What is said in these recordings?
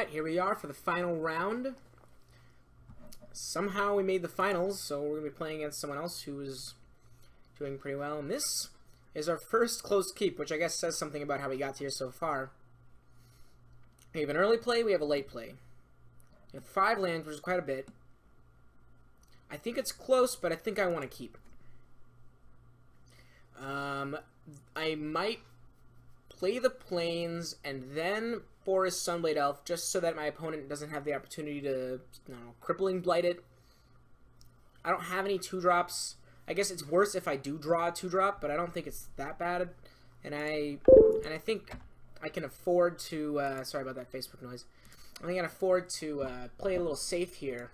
Alright, here we are for the final round. Somehow we made the finals, so we're going to be playing against someone else who is doing pretty well. And this is our first close keep, which I guess says something about how we got here so far. We have an early play, we have a late play. We have 5 lands, which is quite a bit. I think it's close, but I think I want to keep. I might play the Plains and then Forest Sunblade Elf, just so that my opponent doesn't have the opportunity to, I don't know, Crippling Blight it. I don't have any 2-drops. I guess it's worse if I do draw a 2-drop, but I don't think it's that bad. And I think I can afford to, sorry about that Facebook noise. I think I can afford to play a little safe here.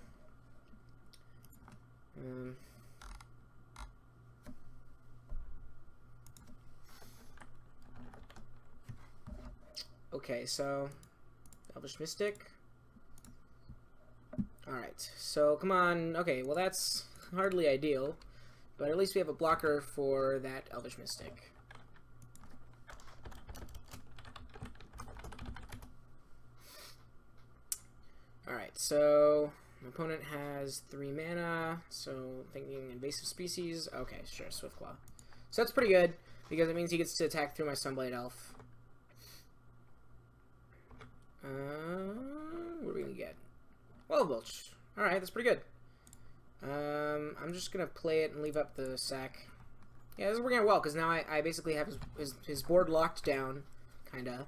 Okay, so Elvish Mystic. Alright, so come on. Okay, well that's hardly ideal, but at least we have a blocker for that Elvish Mystic. Alright, so my opponent has 3 mana, so thinking invasive species. Okay, sure, Swiftclaw. So that's pretty good, because it means he gets to attack through my Sunblade Elf. What are we gonna get? Welch. Alright, that's pretty good. I'm just gonna play it and leave up the sack. Yeah, this is working out well, because now I basically have his board locked down, kinda.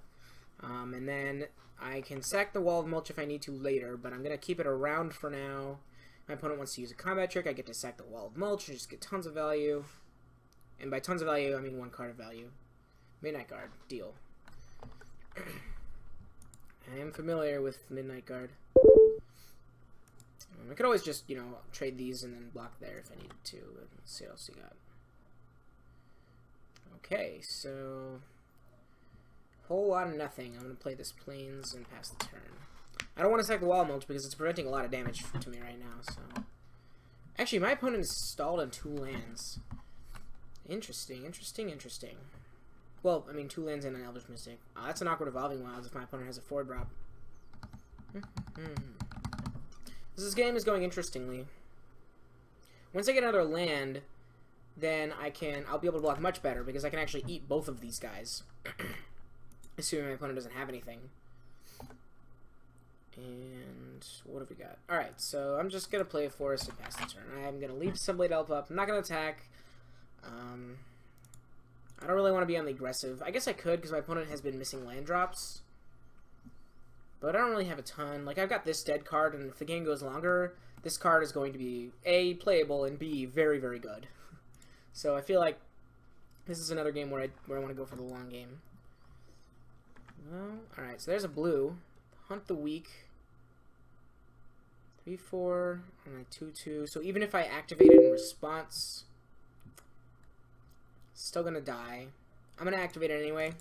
And then I can sack the Wall of Mulch if I need to later, but I'm gonna keep it around for now. My opponent wants to use a combat trick, I get to sack the Wall of Mulch and just get tons of value. And by tons of value, I mean 1 card of value. Midnight Guard, deal. I am familiar with Midnight Guard. I could always just, you know, trade these and then block there if I needed to. Let's see what else we got. Okay, so whole lot of nothing. I'm going to play this Plains and pass the turn. I don't want to sack the Wall Mulch because it's preventing a lot of damage to me right now. So actually, my opponent is stalled on 2 lands. Interesting, interesting, interesting. Well, I mean, 2 lands and an Elvish Mystic. That's an awkward Evolving Wilds if my opponent has a 4-drop. This game is going interestingly. Once I get another land, then I'll be able to block much better because I can actually eat both of these guys. Assuming my opponent doesn't have anything. And what have we got? Alright, so I'm just going to play a Forest and pass the turn. I'm going to leave Sunblade Elf up. I'm not going to attack. I don't really want to be on the aggressive. I guess I could because my opponent has been missing land drops. But I don't really have a ton. Like, I've got this dead card, and if the game goes longer, this card is going to be, A, playable, and B, very, very good. So I feel like this is another game where I want to go for the long game. Well, alright, so there's a blue. Hunt the Weak. 3/4, and a 2/2. So even if I activate it in response, still gonna die. I'm gonna activate it anyway.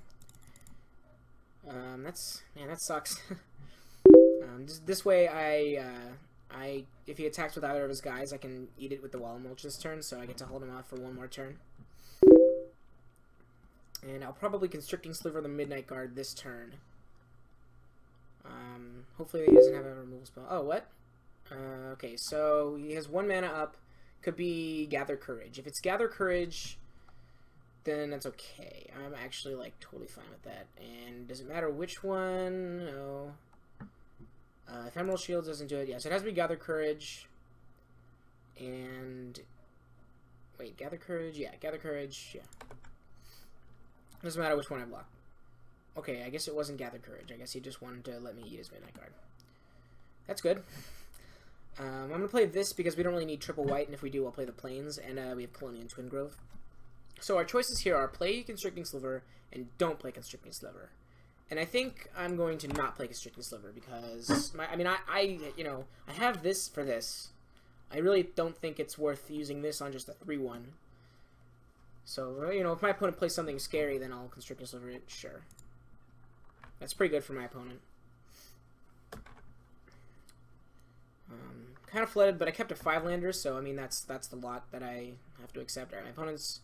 That sucks. This way, if he attacks with either of his guys, I can eat it with the Wall of Mulch this turn, so I get to hold him off for 1 more turn. And I'll probably Constricting Sliver the Midnight Guard this turn. Hopefully he doesn't have a removal spell. Oh, what? Okay, so he has 1 mana up. Could be Gather Courage. If it's Gather Courage, then that's okay. I'm actually, like, totally fine with that. And does it matter which one? No. Ephemeral Shields doesn't do it. Yeah, so it has to be Gather Courage. And wait, Gather Courage? Yeah, Gather Courage. Yeah. Doesn't matter which one I block. Okay, I guess it wasn't Gather Courage. I guess he just wanted to let me eat his Midnight Guard. That's good. I'm going to play this because we don't really need triple white, and if we do, I'll play the Plains, and we have Colonial Twin Grove. So our choices here are play Constricting Sliver and don't play Constricting Sliver. And I think I'm going to not play Constricting Sliver because I have this for this. I really don't think it's worth using this on just a 3/1. So, you know, if my opponent plays something scary, then I'll Constricting Sliver it, sure. That's pretty good for my opponent. Kind of flooded, but I kept a 5-lander, so I mean that's the lot that I have to accept. Alright, my opponent's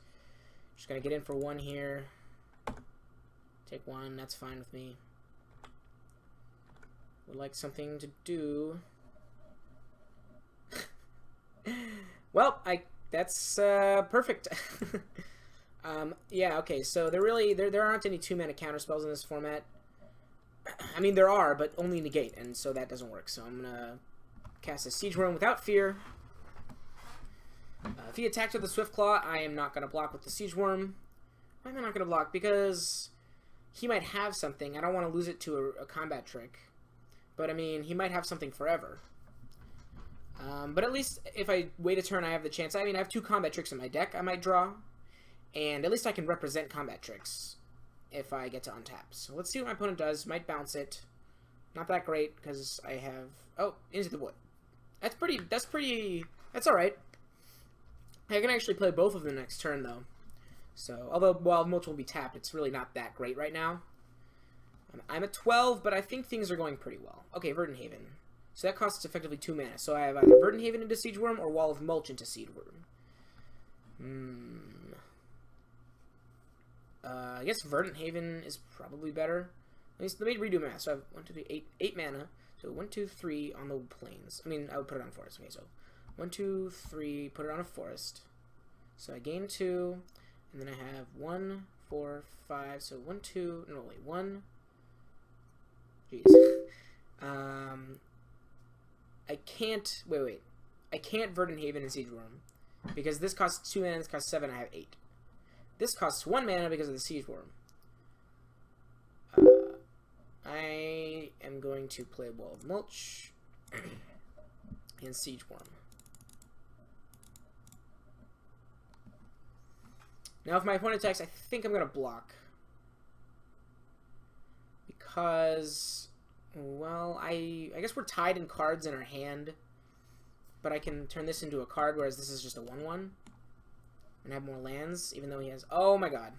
just gonna get in for 1 here. Take 1, that's fine with me. would like something to do. Well, that's perfect. Yeah, okay, so there aren't any 2-mana counter spells in this format. I mean, there are, but only negate, and so that doesn't work. So I'm gonna cast a Siege Worm without fear. If he attacks with a Swift Claw, I am not gonna block with the Siege Worm. Why am I not gonna block? Because he might have something. I don't want to lose it to a combat trick. But, I mean, he might have something forever. But at least if I wait a turn, I have the chance. I mean, I have 2 combat tricks in my deck I might draw. And at least I can represent combat tricks if I get to untap. So let's see what my opponent does. Might bounce it. Not that great, because I have... Oh, Into the Wood. That's alright. I can actually play both of them next turn, though. So, although Wild Mulch will be tapped, it's really not that great right now. I'm at 12, but I think things are going pretty well. Okay, Verdant Haven. So that costs effectively 2 mana. So I have either Verdant Haven into Siege Worm or Wall of Mulch into Siege Worm. I guess Verdant Haven is probably better. Let me redo math. So I have 1, 2, 3, 8 mana. So 1, 2, 3 on the plains. I mean, I would put it on forest. Okay, so 1, 2, 3, put it on a forest. So I gain 2, and then I have 1, 4, 5. So 1, 2. No, wait, 1. Jeez. I can't. Wait. I can't Verdant Haven and Siege Worm because this costs 2 mana. This costs 7. I have 8. This costs 1 mana because of the Siege Worm. I am going to play Wall of Mulch and Siege Worm. Now, if my opponent attacks, I think I'm going to block. Because, well, I guess we're tied in cards in our hand. But I can turn this into a card, whereas this is just a 1/1. And have more lands, even though he has... Oh, my God.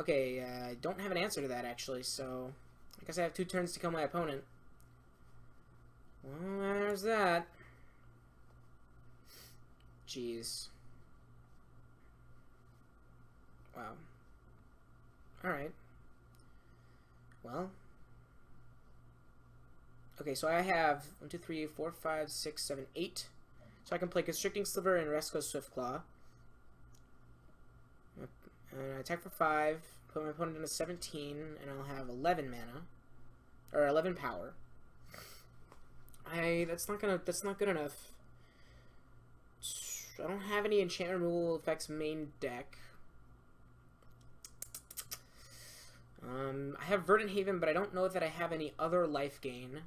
Okay, I don't have an answer to that, actually, so... I guess I have 2 turns to kill my opponent. Well, there's that. Jeez. Wow. Alright. Well. Okay, so I have 1, 2, 3, 4, 5, 6, 7, 8. So I can play Constricting Sliver and Resco's Swiftclaw. And I attack for 5, put my opponent into 17, and I'll have 11 mana. Or 11 power. That's not good enough. I don't have any enchantment removal effects main deck. I have Verdant Haven, but I don't know that I have any other life gain.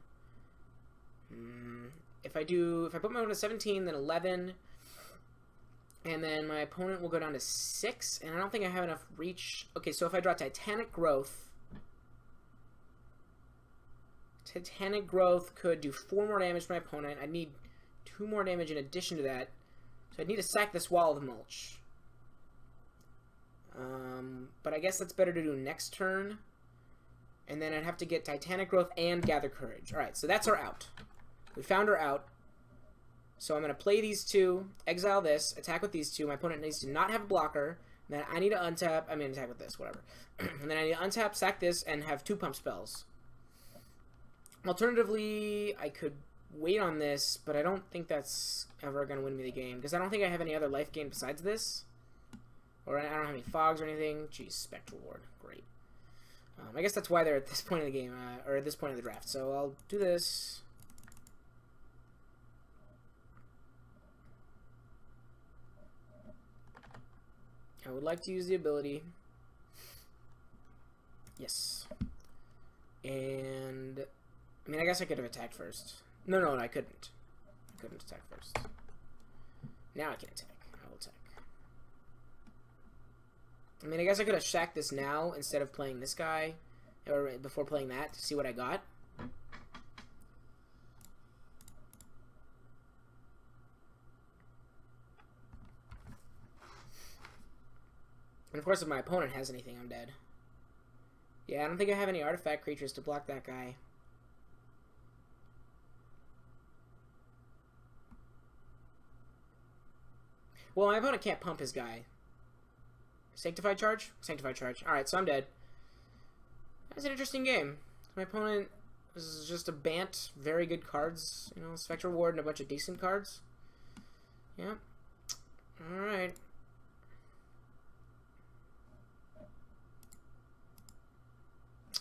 If I put my opponent to 17, then 11, and then my opponent will go down to 6, and I don't think I have enough reach. Okay, so if I draw Titanic Growth could do 4 more damage to my opponent. I'd need 2 more damage in addition to that, so I'd need to sack this Wall of Mulch. But I guess that's better to do next turn. And then I'd have to get Titanic Growth and Gather Courage. Alright, so that's our out. We found our out. So I'm going to play these 2, exile this, attack with these 2. My opponent needs to not have a blocker. Then I need to untap. I mean, attack with this, whatever. And then I need to untap, sack this, and have 2 pump spells. Alternatively, I could wait on this, but I don't think that's ever going to win me the game. Because I don't think I have any other life gain besides this. Or I don't have any fogs or anything. Jeez, Spectral Ward. Great. I guess that's why they're at this point of the game, or at this point of the draft. So I'll do this. I would like to use the ability. Yes. And... I mean, I guess I could have attacked first. No, I couldn't. I couldn't attack first. Now I can attack. I will attack. I mean, I guess I could have shacked this now instead of playing this guy, or before playing that, to see what I got. And of course, if my opponent has anything, I'm dead. Yeah, I don't think I have any artifact creatures to block that guy. Well, my opponent can't pump his guy. Sanctified Charge? Sanctified Charge. Alright, so I'm dead. That's an interesting game. My opponent This is just a Bant. Very good cards. You know, Spectral Ward and a bunch of decent cards. Yeah. Alright.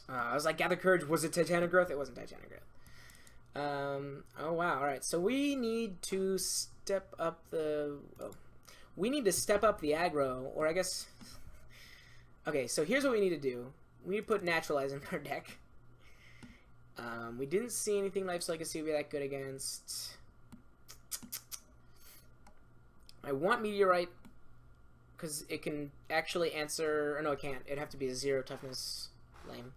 I was like, Gather Courage. Was it Titanic Growth? It wasn't Titanic Growth. Oh, wow. Alright, so we need to step up the... Oh. We need to step up the aggro, or I guess... Okay, so here's what we need to do. We need to put Naturalize in our deck. We didn't see anything Life's Legacy would be that good against. I want Meteorite, because it can actually answer... Or no, it can't. It'd have to be a 0 toughness. Lame.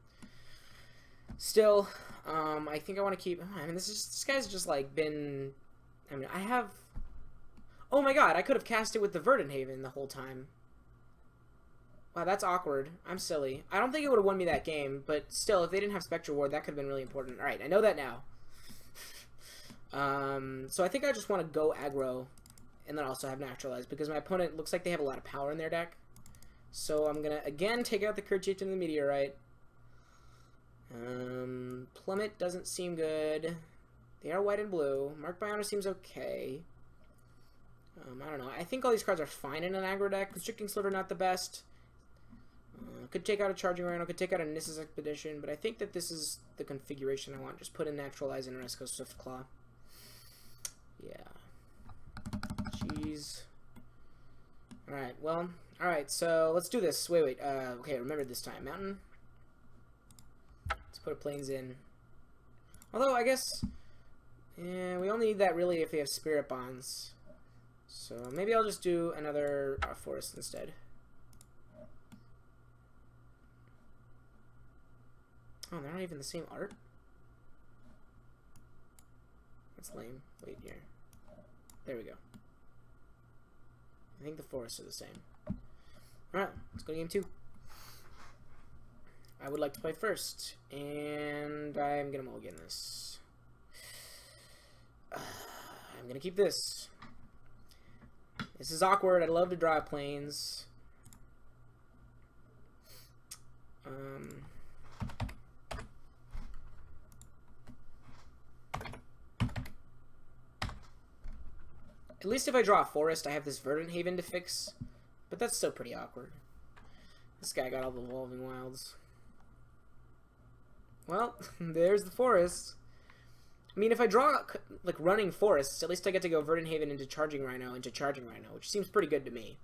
Still, I think I want to keep... I mean, this guy's just, like, been... I mean, I have... Oh my god, I could have cast it with the Verdant Haven the whole time. Wow, that's awkward. I'm silly. I don't think it would have won me that game, but still, if they didn't have Spectral Ward, that could have been really important. Alright, I know that now. So I think I just want to go aggro, and then also have Naturalize, because my opponent looks like they have a lot of power in their deck. So I'm going to, again, take out the Courage Chieftain and the Meteorite. Plummet doesn't seem good. They are white and blue. Mark by Honor seems okay. I don't know. I think all these cards are fine in an aggro deck. Constricting Sliver, not the best. Could take out a Charging Rhino, could take out a Nissa's Expedition, but I think that this is the configuration I want. Just put in Naturalize and Resco Swiftclaw. Yeah. Jeez. Alright, well, alright, so let's do this. Wait. Okay, remember this time. Mountain. Let's put a Plains in. Although, I guess, yeah, we only need that really if we have Spirit Bonds. So maybe I'll just do another Forest instead. Oh, they're not even the same art? That's lame. Wait, here. There we go. I think the forests are the same. Alright, let's go to game 2. I would like to play first, and I'm gonna mulligan this. I'm gonna keep this. This is awkward. I'd love to draw Plains. At least if I draw a forest, I have this Verdant Haven to fix. But that's still pretty awkward. This guy got all the Evolving Wilds. Well, there's the forest. I mean, if I draw, like, running forests, at least I get to go Verdant Haven into Charging Rhino, which seems pretty good to me.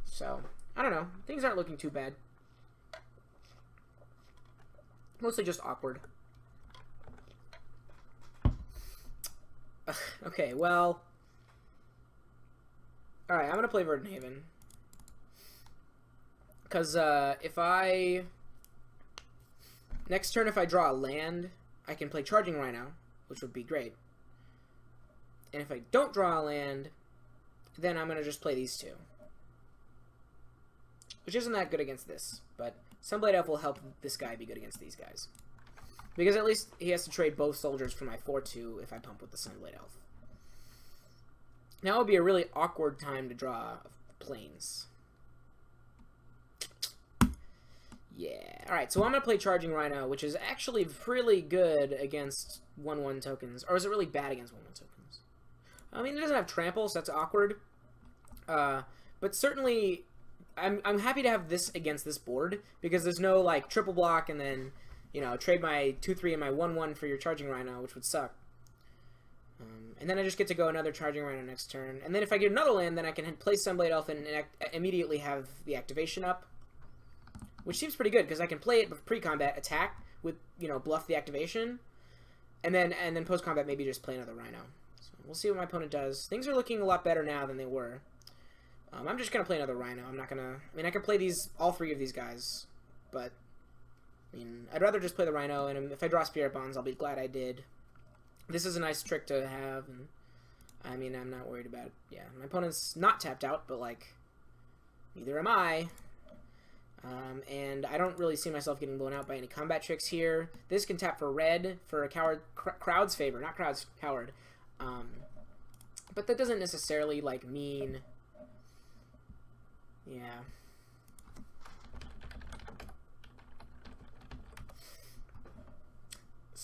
So, I don't know. Things aren't looking too bad. Mostly just awkward. Okay, well... Alright, I'm gonna play Verdant Haven. Because, if I... Next turn, if I draw a land, I can play Charging Rhino, which would be great. And if I don't draw a land, then I'm gonna just play these two. Which isn't that good against this, but Sunblade Elf will help this guy be good against these guys. Because at least he has to trade both soldiers for my 4-2 if I pump with the Sunblade Elf. Now would be a really awkward time to draw Plains. Yeah. Alright, so I'm going to play Charging Rhino, which is actually really good against 1-1 tokens. Or is it really bad against 1-1 tokens? I mean, it doesn't have Trample, so that's awkward. But certainly, I'm happy to have this against this board, because there's no, like, triple block and then, you know, trade my 2-3 and my 1-1 for your Charging Rhino, which would suck. And then I just get to go another Charging Rhino next turn. And then if I get another land, then I can play Sunblade Elf and immediately have the activation up. Which seems pretty good, because I can play it pre-combat, attack, with, you know, bluff the activation. And then post-combat maybe just play another Rhino. So we'll see what my opponent does. Things are looking a lot better now than they were. I'm just going to play another Rhino. I'm not going to... I mean, I can play all 3 of these guys. But, I mean, I'd rather just play the Rhino, and if I draw Spirit Bonds, I'll be glad I did. This is a nice trick to have, and I mean, I'm not worried about it. Yeah, my opponent's not tapped out, but, like, neither am I. And I don't really see myself getting blown out by any combat tricks here. This can tap for red for a crowd's favor, not crowd's coward. But that doesn't necessarily, like, mean... Yeah.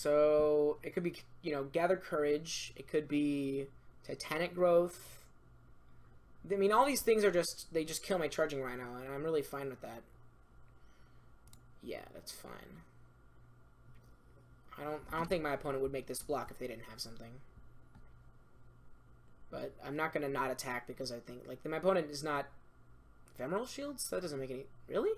So it could be, you know, Gather Courage. It could be Titanic Growth. I mean, all these things are just, they just kill my Charging Rhino, and I'm really fine with that. Yeah, that's fine. I don't think my opponent would make this block if they didn't have something. But I'm not gonna not attack because I think, like, my opponent is not Ephemeral Shields? That doesn't make any... Really?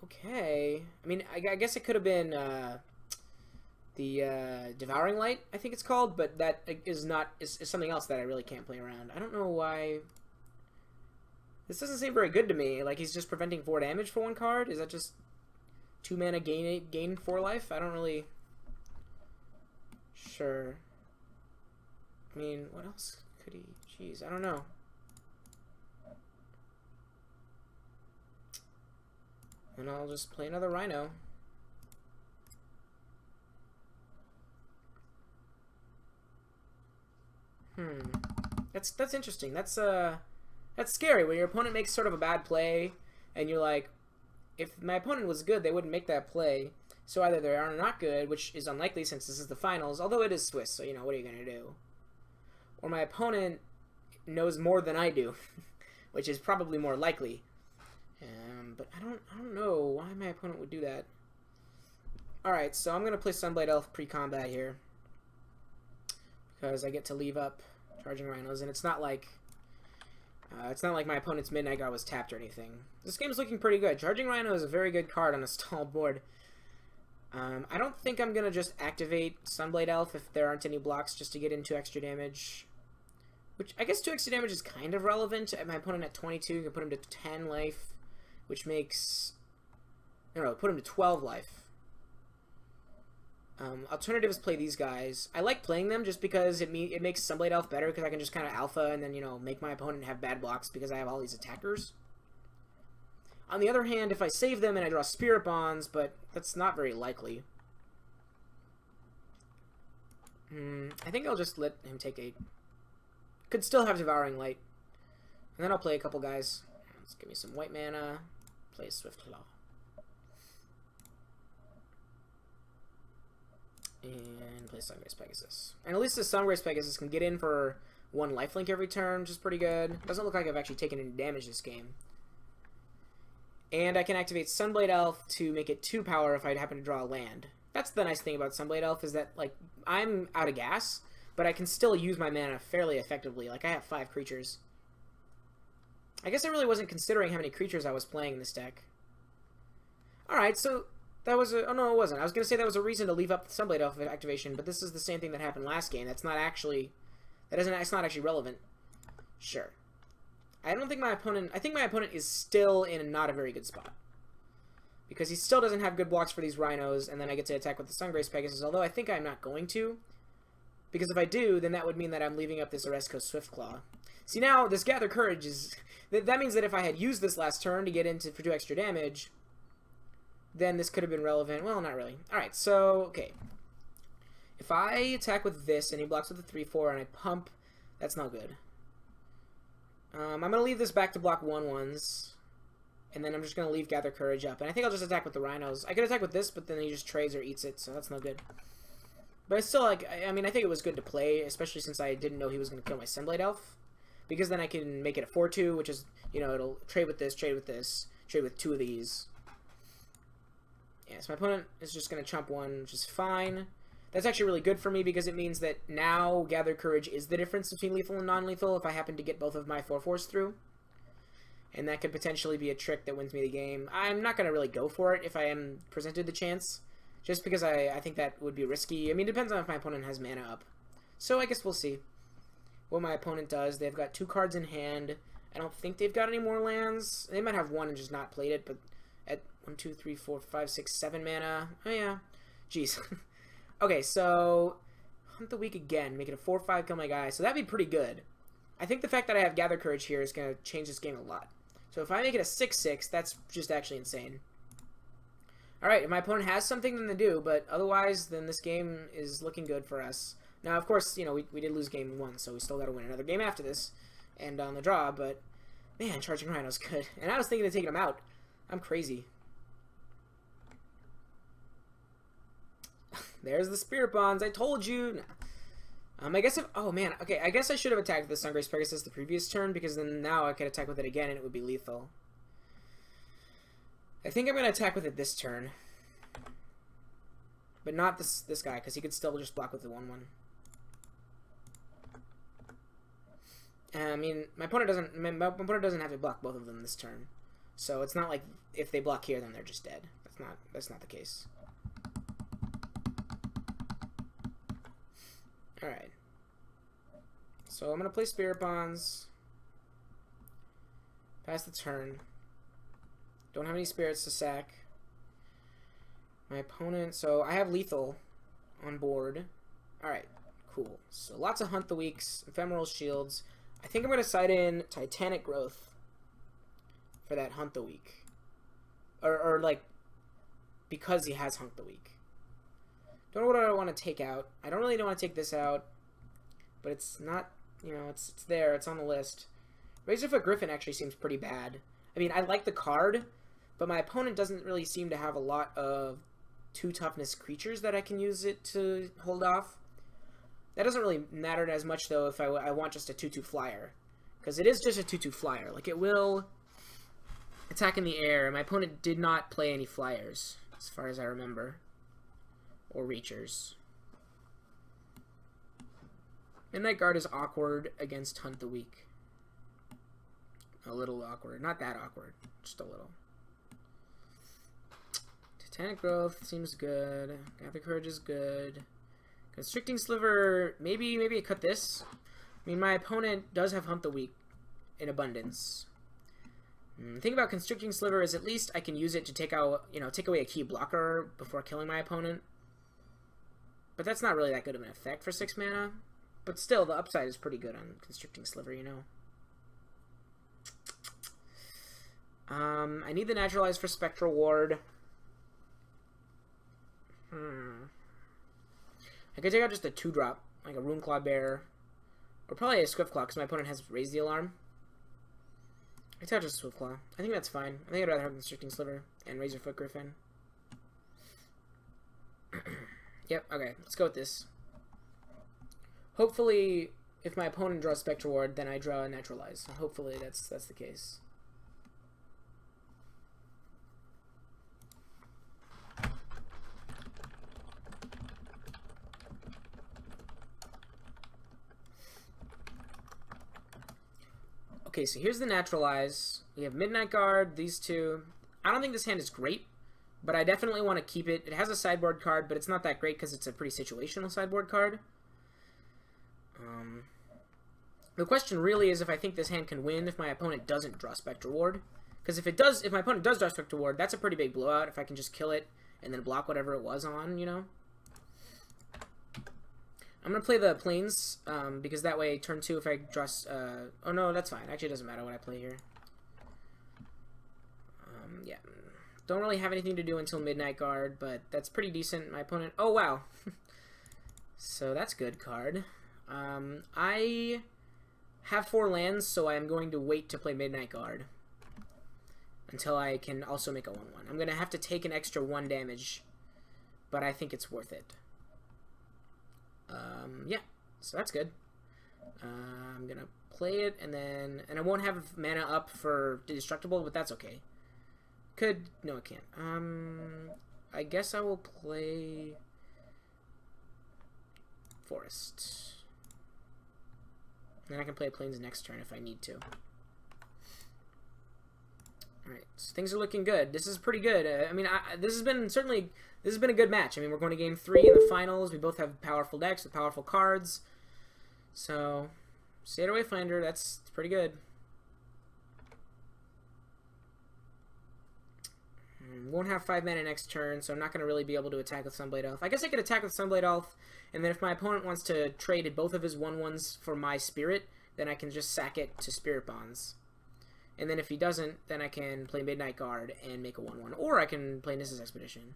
Okay. I mean, I guess it could have been the Devouring Light, I think it's called, but that is not is something else that I really can't play around. I don't know why. This doesn't seem very good to me. Like, he's just preventing 4 damage for 1 card. Is that just 2 mana gain 4 life? I don't really. Sure. I mean, what else could he? Jeez, I don't know. And I'll just play another Rhino. That's interesting. That's scary when your opponent makes sort of a bad play, and you're like, if my opponent was good, they wouldn't make that play. So either they are not good, which is unlikely since this is the finals, although it is Swiss, so you know, what are you gonna do? Or my opponent knows more than I do, which is probably more likely. But I don't know why my opponent would do that. Alright, so I'm gonna play Sunblade Elf pre-combat here, because I get to leave up Charging Rhinos, and it's not like my opponent's Midnight Guard was tapped or anything. This game's looking pretty good. Charging Rhino is a very good card on a stalled board. I don't think I'm gonna just activate Sunblade Elf if there aren't any blocks just to get into extra damage. Which, I guess 2 extra damage is kind of relevant. My opponent at 22, you can put him to 10 life, which makes... No, put him to 12 life. Alternative is play these guys. I like playing them just because it makes Sunblade Elf better, because I can just kind of alpha and then, you know, make my opponent have bad blocks because I have all these attackers. On the other hand, if I save them and I draw Spirit Bonds, but that's not very likely. I think I'll just let him take 8. Could still have Devouring Light. And then I'll play a couple guys. Let's give me some white mana. Play Swift Claw. And play Sungrace Pegasus. And at least the Sungrace Pegasus can get in for 1 lifelink every turn, which is pretty good. Doesn't look like I've actually taken any damage this game. And I can activate Sunblade Elf to make it 2 power if I happen to draw a land. That's the nice thing about Sunblade Elf, is that, like, I'm out of gas, but I can still use my mana fairly effectively. Like, I have 5 creatures. I guess I really wasn't considering how many creatures I was playing in this deck. Alright, so that was a... Oh, no, it wasn't. I was going to say that was a reason to leave up the Sunblade Elf activation, but this is the same thing that happened last game. That's not actually... It's not actually relevant. Sure. I don't think my opponent... I think my opponent is still in not a very good spot. Because he still doesn't have good blocks for these Rhinos, and then I get to attack with the Sungrace Pegasus, although I think I'm not going to. Because if I do, then that would mean that I'm leaving up this Oresco Swiftclaw. See, now, this Gather Courage is... That means that if I had used this last turn to get into for 2 extra damage, then this could have been relevant. Well, not really. Alright, so, okay. If I attack with this, and he blocks with a 3-4, and I pump, that's not good. I'm going to leave this back to block 1/1s, and then I'm just going to leave Gather Courage up. And I think I'll just attack with the Rhinos. I could attack with this, but then he just trades or eats it, so that's no good. But I still, like, I mean, I think it was good to play, especially since I didn't know he was going to kill my Sunblade Elf. Because then I can make it a 4/2, which is, you know, it'll trade with this, trade with this, trade with 2 of these. Yeah, so my opponent is just going to chump 1, which is fine. That's actually really good for me because it means that now Gather Courage is the difference between lethal and non-lethal if I happen to get both of my 4/4s through. And that could potentially be a trick that wins me the game. I'm not going to really go for it if I am presented the chance, just because I think that would be risky. I mean, it depends on if my opponent has mana up. So I guess we'll see what my opponent does. They've got 2 cards in hand. I don't think they've got any more lands. They might have 1 and just not played it, but at 1, 2, 3, 4, 5, 6, 7 mana. Oh yeah. Jeez. Okay, so Hunt the Weak again, make it a 4/5, kill my guy. So that'd be pretty good. I think the fact that I have Gather Courage here is going to change this game a lot. So if I make it a 6/6, that's just actually insane. Alright, if my opponent has something, then they do, but otherwise, then this game is looking good for us. Now, of course, you know, we did lose game 1, so we still got to win another game after this, and on the draw, but, man, Charging Rhino's good. And I was thinking of taking him out. I'm crazy. There's the Spirit Bonds. I told you. No. I guess if... Oh, man. Okay, I guess I should have attacked the Sungrace Pegasus the previous turn, because then now I could attack with it again and it would be lethal. I think I'm going to attack with it this turn. But not this guy, because he could still just block with the 1-1. I mean, my opponent doesn't have to block both of them this turn. So it's not like if they block here, then they're just dead. That's not the case. Alright. So I'm going to play Spirit Bonds. Pass the turn. Don't have any spirits to sack. My opponent... So I have lethal on board. Alright, cool. So lots of Hunt the Weaks, Ephemeral Shields. I think I'm going to side in Titanic Growth for that Hunt the Weak. Or like, because he has Hunt the Weak. Don't know what I want to take out. I don't really want to take this out. But it's not, you know, it's there. It's on the list. Razorfoot Griffin actually seems pretty bad. I mean, I like the card, but my opponent doesn't really seem to have a lot of 2 toughness creatures that I can use it to hold off. That doesn't really matter as much, though, if I want just a 2/2 flyer. Because it is just a 2/2 flyer. Like, it will attack in the air. My opponent did not play any flyers, as far as I remember. Or reachers. Midnight Guard is awkward against Hunt the Weak. A little awkward. Not that awkward. Just a little. Titanic Growth seems good. Gather Courage is good. Constricting Sliver, maybe I cut this. I mean, my opponent does have Hunt the Weak in abundance. The thing about Constricting Sliver is at least I can use it to take out, take away a key blocker before killing my opponent. But that's not really that good of an effect for 6 mana. But still, the upside is pretty good on Constricting Sliver, I need the Naturalize for Spectral Ward. I could take out just a 2-drop, like a Runeclaw Bear. Or probably a Swiftclaw, because my opponent has Raised the Alarm. I could take out just a Swiftclaw. I think that's fine. I think I'd rather have Constricting Sliver and Razorfoot Griffin. Yep, okay, let's go with this. Hopefully, if my opponent draws Spectral Ward, then I draw a Naturalize. Hopefully that's the case. Okay, so here's the Naturalize. We have Midnight Guard, these two. I don't think this hand is great, but I definitely want to keep it. It has a sideboard card, but it's not that great because it's a pretty situational sideboard card. The question really is if I think this hand can win if my opponent doesn't draw Spectral Ward. Because if my opponent does draw Spectral Ward, that's a pretty big blowout if I can just kill it and then block whatever it was on, I'm going to play the Plains, because that way, turn 2, if I draw... oh, no, that's fine. Actually, it doesn't matter what I play here. Yeah. Don't really have anything to do until Midnight Guard, but that's pretty decent. My opponent... Oh, wow. So, that's good card. I have 4 lands, so I'm going to wait to play Midnight Guard until I can also make a 1/1. I'm going to have to take an extra 1 damage, but I think it's worth it. Yeah, so that's good. I'm going to play it, and I won't have mana up for Destructible, but that's okay. No, I can't. I guess I will play Forest. Then I can play Plains next turn if I need to. Alright, so things are looking good. This is pretty good. I mean, this has been a good match. I mean, we're going to game 3 in the finals. We both have powerful decks with powerful cards. So, Seder Wayfinder, that's pretty good. Won't have 5 mana next turn, so I'm not going to really be able to attack with Sunblade Elf. I guess I could attack with Sunblade Elf, and then if my opponent wants to trade both of his 1/1s for my Spirit, then I can just sack it to Spirit Bonds. And then if he doesn't, then I can play Midnight Guard and make a 1/1. Or I can play Nissa's Expedition.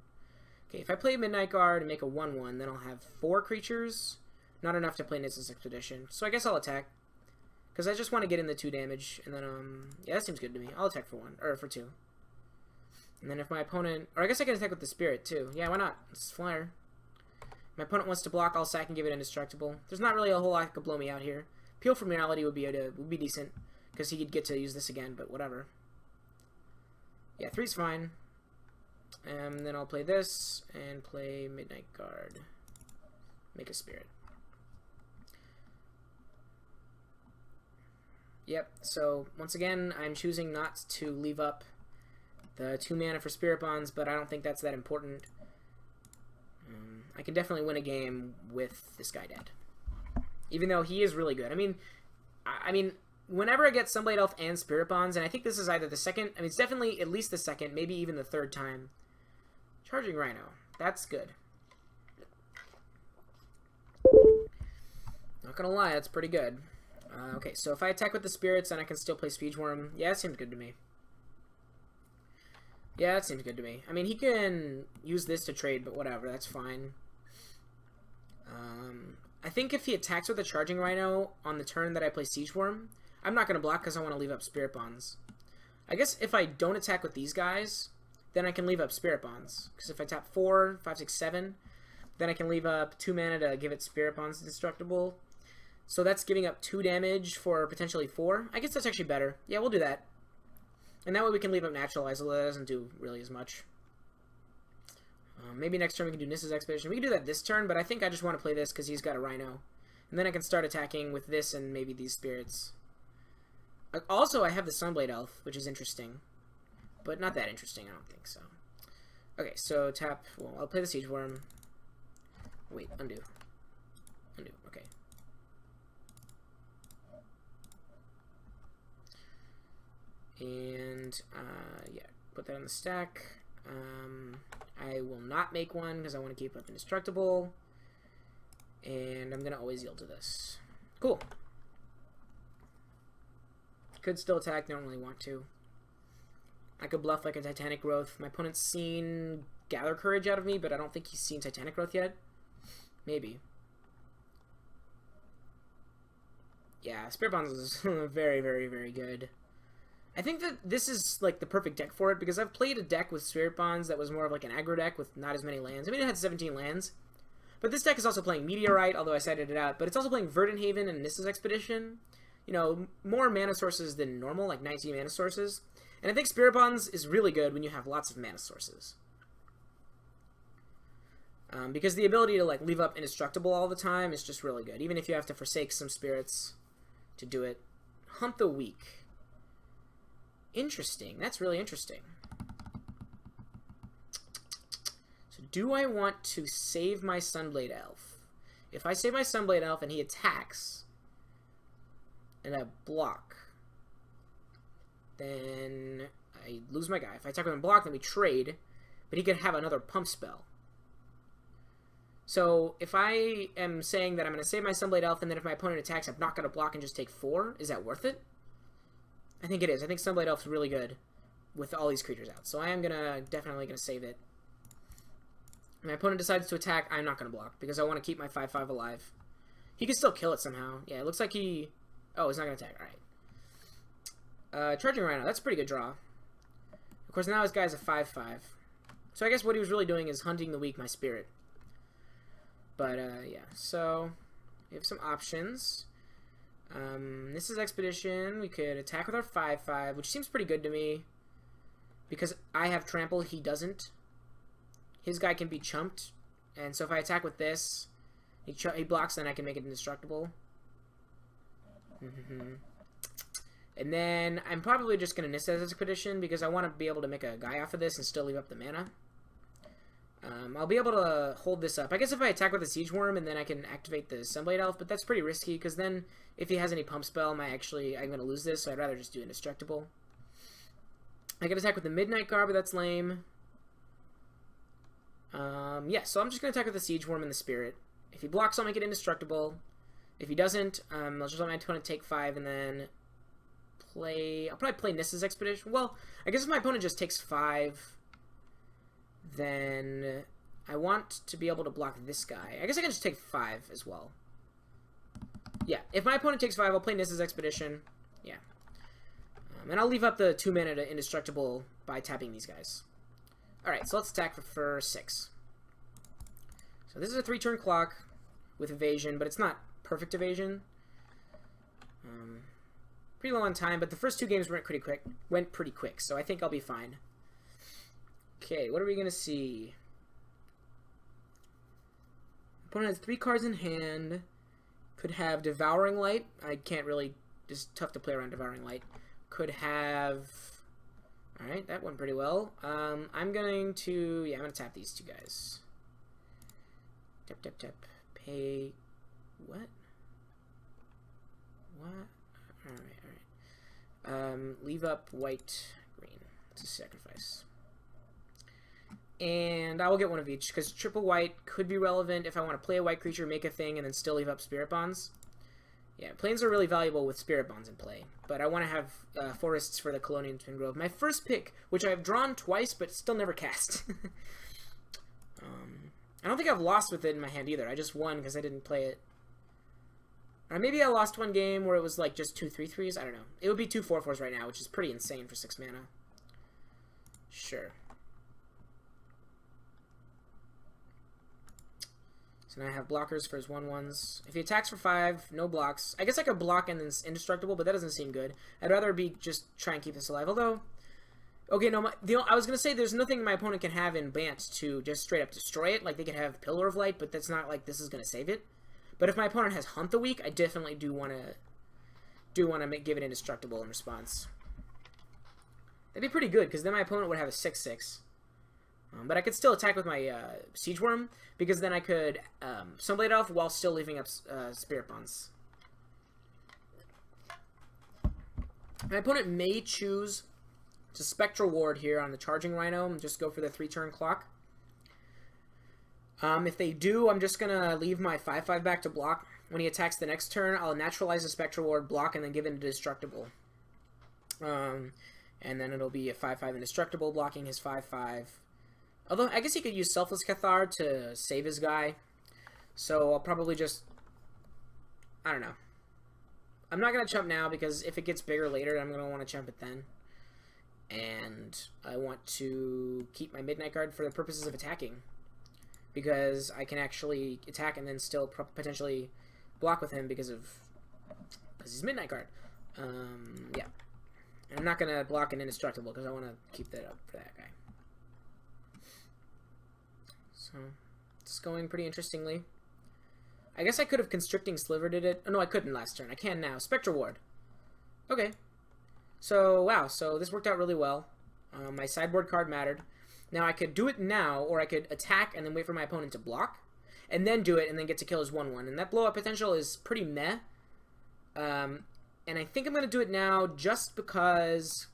Okay, if I play Midnight Guard and make a 1/1, then I'll have 4 creatures. Not enough to play Nissa's Expedition. So I guess I'll attack. Because I just want to get in the 2 damage. And then, yeah, that seems good to me. I'll attack for 1. Or for 2. And then if my opponent... Or I guess I can attack with the Spirit, too. Yeah, why not? It's Flyer. My opponent wants to block, I'll sack and give it indestructible. There's not really a whole lot that could blow me out here. Peel from Reality would be decent, because he could get to use this again, but whatever. Yeah, 3's fine. And then I'll play this, and play Midnight Guard. Make a Spirit. Yep, so once again, I'm choosing not to leave up the 2 mana for Spirit Bonds, but I don't think that's that important. I can definitely win a game with this guy dead. Even though he is really good. I mean, whenever I get Sunblade Elf and Spirit Bonds, and I think this is either the second, it's definitely at least the second, maybe even the third time. Charging Rhino. That's good. Not gonna lie, that's pretty good. Okay, so if I attack with the Spirits, then I can still play Speech Worm. Yeah, that seems good to me. Yeah, that seems good to me. I mean, he can use this to trade, but whatever, that's fine. I think if he attacks with a Charging Rhino on the turn that I play Siege Worm, I'm not going to block because I want to leave up Spirit Bonds. I guess if I don't attack with these guys, then I can leave up Spirit Bonds. Because if I tap 4, 5, 6, 7, then I can leave up 2 mana to give it Spirit Bonds indestructible. So that's giving up 2 damage for potentially 4. I guess that's actually better. Yeah, we'll do that. And that way we can leave up Naturalize, although that doesn't do really as much. Maybe next turn we can do Nissa's Expedition. We can do that this turn, but I think I just want to play this because he's got a Rhino. And then I can start attacking with this and maybe these Spirits. Also, I have the Sunblade Elf, which is interesting. But not that interesting, I don't think so. Okay, so tap... Well, I'll play the Siege Worm. Wait, undo. Undo, okay. And, yeah, put that on the stack. I will not make one because I want to keep up indestructible. And I'm going to always yield to this. Cool. Could still attack, don't really want to. I could bluff like a Titanic Growth. My opponent's seen Gather Courage out of me, but I don't think he's seen Titanic Growth yet. Maybe. Yeah, Spirit Bonds is very, very, very good. I think that this is like the perfect deck for it because I've played a deck with Spirit Bonds that was more of like an aggro deck with not as many lands. I mean, it had 17 lands. But this deck is also playing Meteorite, although I cited it out. But it's also playing Verdenhaven and Nissa's Expedition. You know, more mana sources than normal, like 19 mana sources. And I think Spirit Bonds is really good when you have lots of mana sources. Because the ability to like leave up indestructible all the time is just really good. Even if you have to forsake some spirits to do it. Hunt the Weak. Interesting. That's really interesting. So do I want to save my Sunblade Elf? If I save my Sunblade Elf and he attacks, and I block, then I lose my guy. If I attack with him and block, then we trade, but he could have another pump spell. So if I am saying that I'm going to save my Sunblade Elf, and then if my opponent attacks, I'm not going to block and just take 4, is that worth it? I think it is. I think Sunblade Elf is really good with all these creatures out. So I am definitely going to save it. My opponent decides to attack, I'm not going to block because I want to keep my 5/5 alive. He can still kill it somehow. Yeah, it looks like he... Oh, he's not going to attack. Alright. Charging Rhino. That's a pretty good draw. Of course, now his guy's a 5/5. So I guess what he was really doing is hunting the weak, my spirit. But, yeah. So, we have some options. This is Expedition. We could attack with our 5/5, which seems pretty good to me. Because I have Trample, he doesn't. His guy can be chumped. And so if I attack with this, he blocks, then I can make it indestructible. And then I'm probably just going to Nissa's Expedition because I want to be able to make a guy off of this and still leave up the mana. I'll be able to hold this up. I guess if I attack with a Siege Worm and then I can activate the Sunblade Elf, but that's pretty risky because then if he has any pump spell, I'm going to lose this, so I'd rather just do indestructible. I can attack with the Midnight Guard, but that's lame. Yeah, so I'm just going to attack with the Siege Worm and the Spirit. If he blocks, I'll make it indestructible. If he doesn't, I'll just let my opponent take 5 and then I'll probably play Nissa's Expedition. Well, I guess if my opponent just takes 5, then I want to be able to block this guy. I guess I can just take 5 as well. Yeah, if my opponent takes 5, I'll play Nissa's Expedition. Yeah. And I'll leave up the 2 mana to indestructible by tapping these guys. Alright, so let's attack for 6. So this is a 3-turn clock with evasion, but it's not perfect evasion. Pretty low on time, but the first 2 games went pretty quick, so I think I'll be fine. Okay, what are we gonna see? Opponent has 3 cards in hand. Could have Devouring Light. I can't really, just tough to play around Devouring Light. Could have, alright, that went pretty well. I'm going to tap these 2 guys. Tap, tap, tap. Pay, what? Alright. Leave up white, green. It's a sacrifice. And I will get one of each, because triple white could be relevant if I want to play a white creature, make a thing, and then still leave up Spirit Bonds. Yeah, planes are really valuable with Spirit Bonds in play, but I want to have forests for the Colonial Twin Grove. My first pick, which I've drawn twice, but still never cast. I don't think I've lost with it in my hand either. I just won because I didn't play it. Or maybe I lost one game where it was like just 2 3/3s. I don't know. It would be 2 4/4s right now, which is pretty insane for 6 mana. Sure. So now I have blockers for his 1/1s. If he attacks for 5, no blocks. I guess I could block and then it's indestructible, but that doesn't seem good. I'd rather be just try and keep this alive. Although, okay, no, I was gonna say there's nothing my opponent can have in Bant to just straight up destroy it. Like they could have Pillar of Light, but that's not like this is gonna save it. But if my opponent has Hunt the Weak, I definitely do want to give it indestructible in response. That'd be pretty good because then my opponent would have a 6/6. But I could still attack with my Siege Worm, because then I could Sunblade Elf while still leaving up Spirit Bonds. My opponent may choose to Spectral Ward here on the Charging Rhino and just go for the 3-turn clock. If they do, I'm just going to leave my 5/5 back to block. When he attacks the next turn, I'll naturalize the Spectral Ward, block, and then give it indestructible. And then it'll be a 5/5 indestructible, blocking his 5/5. Although, I guess he could use Selfless Cathar to save his guy. So, I'll probably just... I don't know. I'm not going to chump now, because if it gets bigger later, I'm going to want to chump it then. And I want to keep my Midnight Guard for the purposes of attacking. Because I can actually attack and then still potentially block with him because he's Midnight Guard. Yeah. And I'm not going to block an indestructible, because I want to keep that up for that guy. So, it's going pretty interestingly. I guess I could have Constricting Slivered it. Oh, no, I couldn't last turn. I can now. Spectral Ward. Okay. So, wow. So, this worked out really well. My sideboard card mattered. Now, I could do it now, or I could attack and then wait for my opponent to block, and then do it and then get to kill his 1/1. And that blow-up potential is pretty meh. And I think I'm going to do it now just because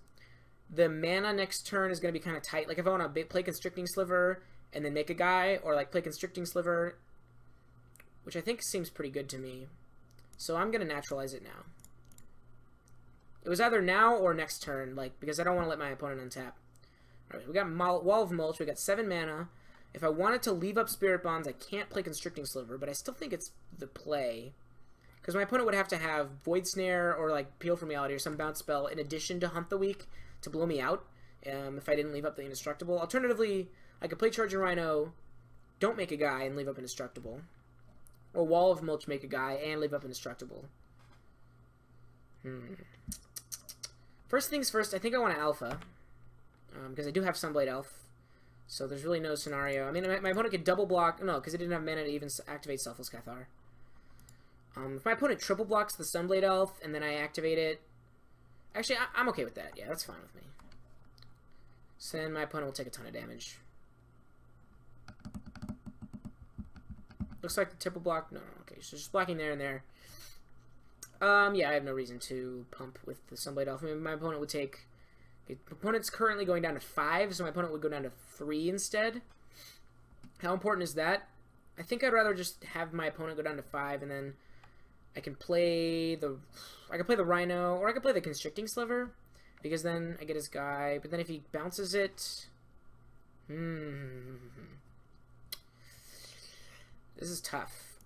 the mana next turn is going to be kind of tight. Like, if I want to play Constricting Sliver and then make a guy, or like play Constricting Sliver, which I think seems pretty good to me. So I'm going to naturalize it now. It was either now or next turn, like, because I don't want to let my opponent untap. Alright, we got Wall of Mulch, we got 7 mana. If I wanted to leave up Spirit Bonds, I can't play Constricting Sliver, but I still think it's the play. Because my opponent would have to have Void Snare or like Peel from Reality or some bounce spell in addition to Hunt the Weak to blow me out if I didn't leave up the Indestructible. Alternatively, I could play Charging Rhino, don't make a guy, and leave up Indestructible. Or Wall of Mulch, make a guy, and leave up Indestructible. First things first, I think I want to Alpha. Because I do have Sunblade Elf. So there's really no scenario. I mean, my opponent could double block. No, because it didn't have mana to even activate Selfless Cathar. If my opponent triple blocks the Sunblade Elf, and then I activate it... Actually, I'm okay with that. Yeah, that's fine with me. So then my opponent will take a ton of damage. Looks like the triple block... No, okay. So just blocking there and there. Yeah, I have no reason to pump with the Sunblade Elf. I mean, my opponent would take... My opponent's currently going down to 5, so my opponent would go down to 3 instead. How important is that? I think I'd rather just have my opponent go down to 5, and then I can play the Rhino, or I can play the Constricting Sliver, because then I get his guy. But then if he bounces it, this is tough,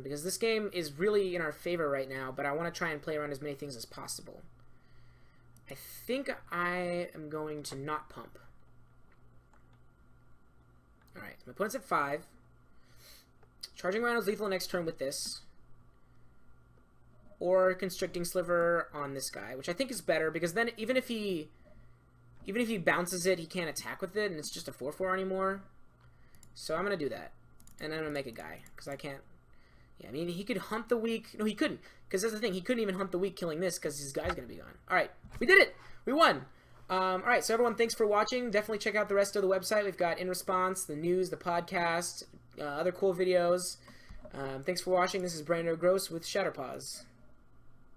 because this game is really in our favor right now. But I want to try and play around as many things as possible. I think I am going to not pump. Alright, my opponent's at 5. Charging Rhino's lethal next turn with this. Or Constricting Sliver on this guy, which I think is better, because then even if he bounces it, he can't attack with it, and it's just a 4/4 anymore. So I'm going to do that. And I'm going to make a guy, because I can't... Yeah, I mean, he could hunt the weak... No, he couldn't, because that's the thing. He couldn't even hunt the weak killing this, because his guy's going to be gone. Alright, we did it! We won! Alright, so everyone, thanks for watching. Definitely check out the rest of the website. We've got In Response, the news, the podcast, other cool videos. Thanks for watching. This is Brando Gross with ShatterPause.